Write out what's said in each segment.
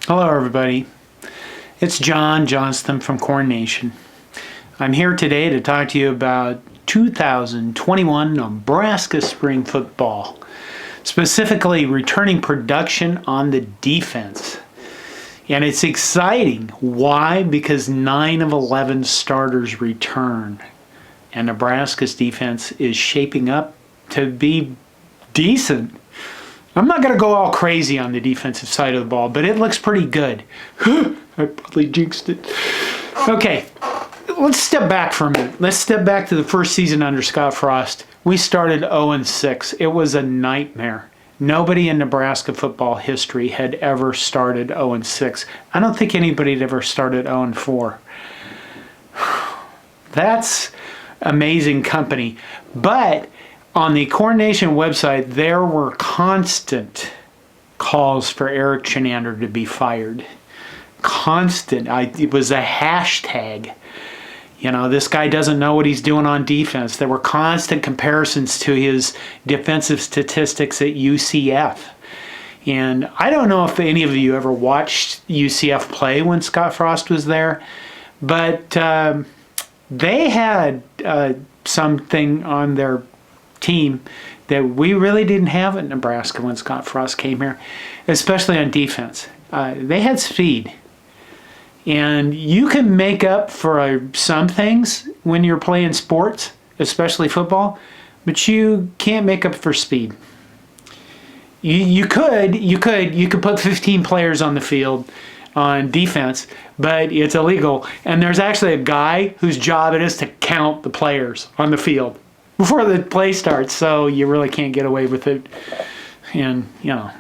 Hello, everybody. It's John Johnston from Corn Nation. I'm here today to talk to you about 2021 Nebraska spring football, specifically returning production on the defense. And it's exciting. Why? Because 9 of 11 starters return. And Nebraska's defense is shaping up to be decent. I'm not going to go all crazy on the defensive side of the ball, but it looks pretty good. I probably jinxed it. Okay, let's step back for a minute. Let's step back to the first season under Scott Frost. We started 0-6. It was a nightmare. Nobody in Nebraska football history had ever started 0-6. I don't think anybody had ever started 0-4. That's amazing company. But on the Corn Nation website, there were constant calls for Eric Chinander to be fired. Constant. It was a hashtag. You know, this guy doesn't know what he's doing on defense. There were constant comparisons to his defensive statistics at UCF. And I don't know if any of you ever watched UCF play when Scott Frost was there, but they had something on their team that we really didn't have at Nebraska when Scott Frost came here, especially on defense. They had speed. And you can make up for some things when you're playing sports, especially football, but you can't make up for speed. You could put 15 players on the field on defense, but it's illegal. And there's actually a guy whose job it is to count the players on the field before the play starts, so you really can't get away with it. And, you know,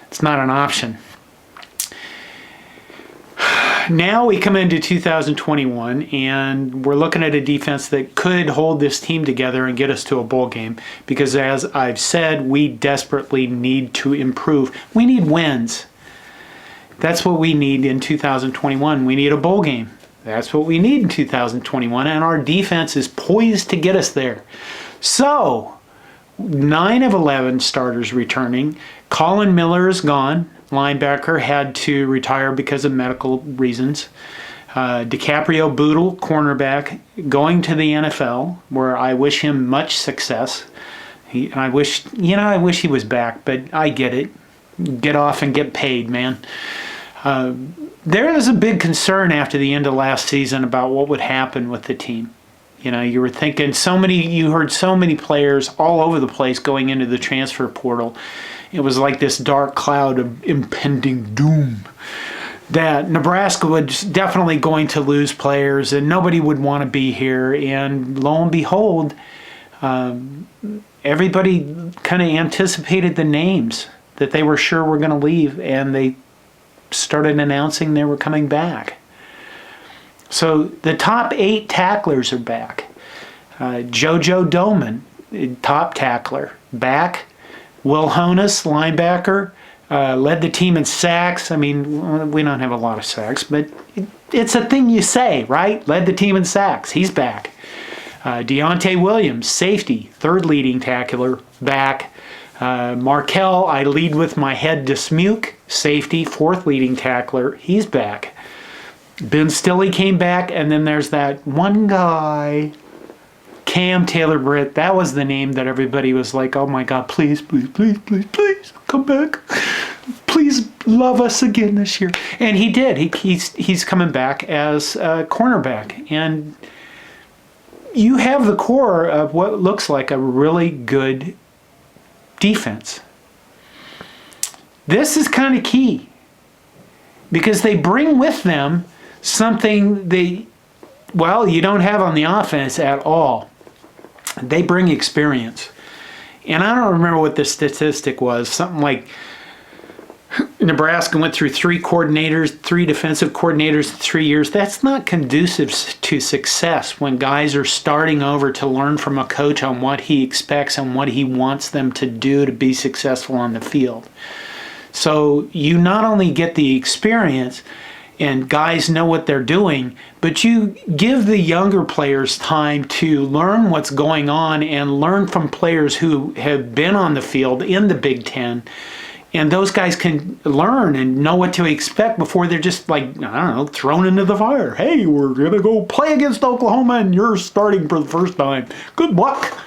it's not an option. Now we come into 2021, and we're looking at a defense that could hold this team together and get us to a bowl game, because as I've said, we desperately need to improve. We need wins. That's what we need in 2021. We need a bowl game. That's what we need in 2021, and our defense is poised to get us there. So, 9 of 11 starters returning. Colin Miller is gone. Linebacker had to retire because of medical reasons. DiCaprio Bootle, cornerback, going to the NFL, where I wish him much success. I wish he was back, but I get it. Get off and get paid, man. There was a big concern after the end of last season about what would happen with the team. You know, you were thinking you heard so many players all over the place going into the transfer portal. It was like this dark cloud of impending doom that Nebraska was definitely going to lose players and nobody would want to be here. And lo and behold, everybody kind of anticipated the names that they were sure were going to leave, and they started announcing they were coming back. So the top 8 tacklers are back. JoJo Domann, top tackler, back. Will Honas, linebacker, led the team in sacks. I mean, we don't have a lot of sacks, but it's a thing you say, right? Led the team in sacks. He's back. Deontai Wiliams, safety, 3rd leading tackler, back. Marquel, I lead with my head, Dismuke, safety, 4th leading tackler. He's back. Ben Stille came back, and then there's that one guy, Taylor Britt. That was the name that everybody was like, oh my God, please, please, please, please, please, come back. Please love us again this year. And he did. He's coming back as a cornerback. And you have the core of what looks like a really good defense. This is kind of key, because they bring with them something you don't have on the offense at all. They bring experience. And I don't remember what the statistic was. Something like Nebraska went through 3 defensive coordinators in 3 years. That's not conducive to success when guys are starting over to learn from a coach on what he expects and what he wants them to do to be successful on the field. So you not only get the experience and guys know what they're doing, but you give the younger players time to learn what's going on and learn from players who have been on the field in the Big Ten And those guys can learn and know what to expect before they're just like, I don't know, thrown into the fire. Hey, we're going to go play against Oklahoma and you're starting for the first time. Good luck.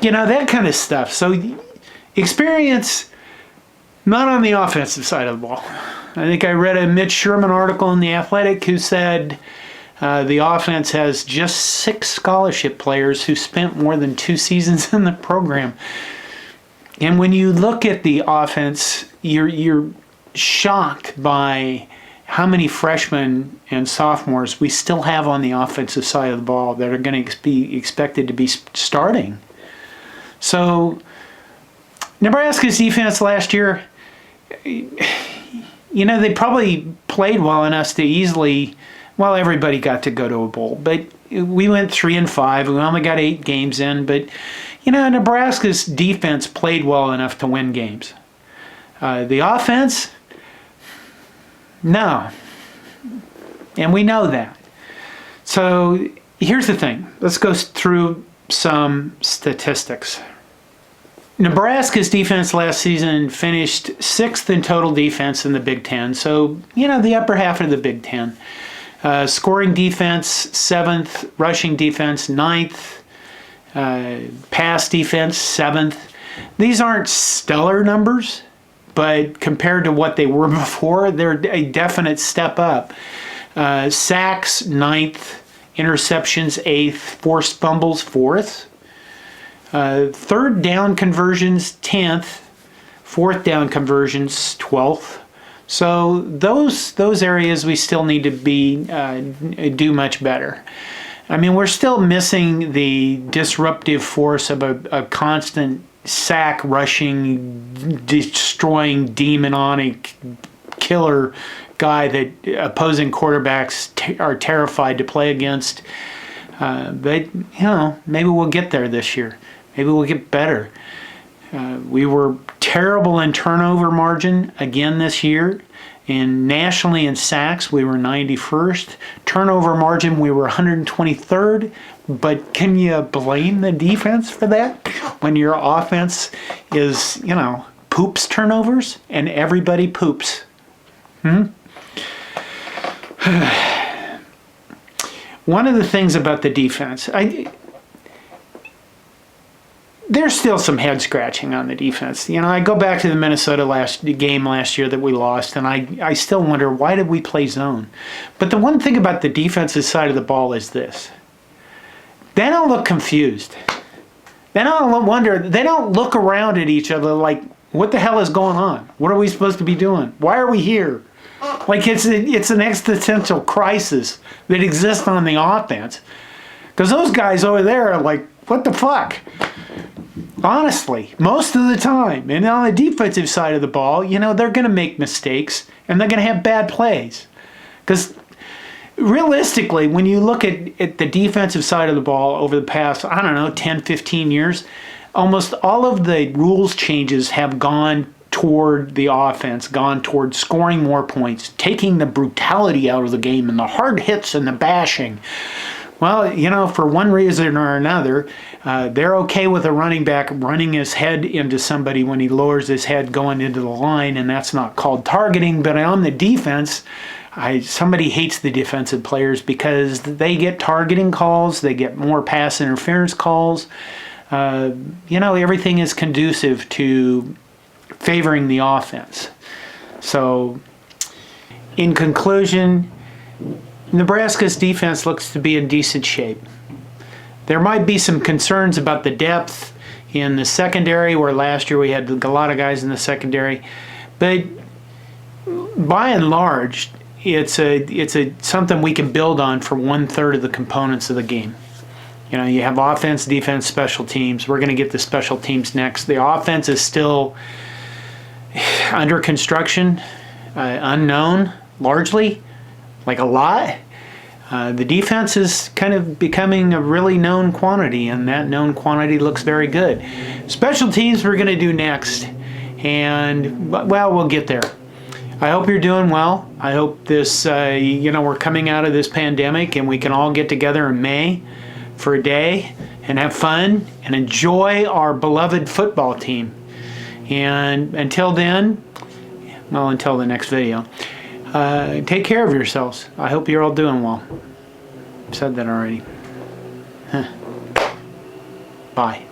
That kind of stuff. So experience, not on the offensive side of the ball. I think I read a Mitch Sherman article in The Athletic who said the offense has just 6 scholarship players who spent more than 2 seasons in the program. And when you look at the offense, you're shocked by how many freshmen and sophomores we still have on the offensive side of the ball that are going to be expected to be starting. So Nebraska's defense last year, they probably played well enough to easily, well, everybody got to go to a bowl, but we went 3-5. We only got 8 games in, but Nebraska's defense played well enough to win games. The offense, no. And we know that. So here's the thing. Let's go through some statistics. Nebraska's defense last season finished 6th in total defense in the Big Ten. So, the upper half of the Big Ten. Scoring defense, 7th. Rushing defense, 9th. Pass defense, 7th. These aren't stellar numbers, but compared to what they were before, they're a definite step up. Sacks, 9th. Interceptions, 8th. Forced fumbles, 4th. Third down conversions, 10th. Fourth down conversions, 12th. So those areas we still need to do much better. I mean, we're still missing the disruptive force of a constant sack rushing, destroying, demonic killer guy that opposing quarterbacks are terrified to play against. But maybe we'll get there this year. Maybe we'll get better. We were terrible in turnover margin again this year. And nationally in sacks, we were 91st. Turnover margin, we were 123rd. But can you blame the defense for that? When your offense is, poops turnovers and everybody poops. One of the things about the defense, there's still some head scratching on the defense. I go back to the Minnesota game last year that we lost, and I still wonder, why did we play zone? But the one thing about the defensive side of the ball is this. They don't look confused. They don't wonder. They don't look around at each other like, what the hell is going on? What are we supposed to be doing? Why are we here? Like it's an existential crisis that exists on the offense. Because those guys over there are like, what the fuck? Honestly, most of the time. And on the defensive side of the ball, they're going to make mistakes and they're going to have bad plays. Because realistically, when you look at the defensive side of the ball over the past, 10, 15 years, almost all of the rules changes have gone toward the offense, gone toward scoring more points, taking the brutality out of the game and the hard hits and the bashing. Well, for one reason or another, they're okay with a running back running his head into somebody when he lowers his head going into the line, and that's not called targeting. But on the defense, somebody hates the defensive players because they get targeting calls, they get more pass interference calls. Everything is conducive to favoring the offense. So, in conclusion, Nebraska's defense looks to be in decent shape. There might be some concerns about the depth in the secondary, where last year we had a lot of guys in the secondary. But by and large, it's something we can build on for 1/3 of the components of the game. You have offense, defense, special teams. We're going to get to special teams next. The offense is still under construction, unknown, largely. Like a lot. The defense is kind of becoming a really known quantity, and that known quantity looks very good. Special teams we're going to do next, and, we'll get there. I hope you're doing well. I hope this, we're coming out of this pandemic, and we can all get together in May for a day and have fun and enjoy our beloved football team. And until then, well, until the next video, take care of yourselves. I hope you're all doing well. I've said that already. Bye.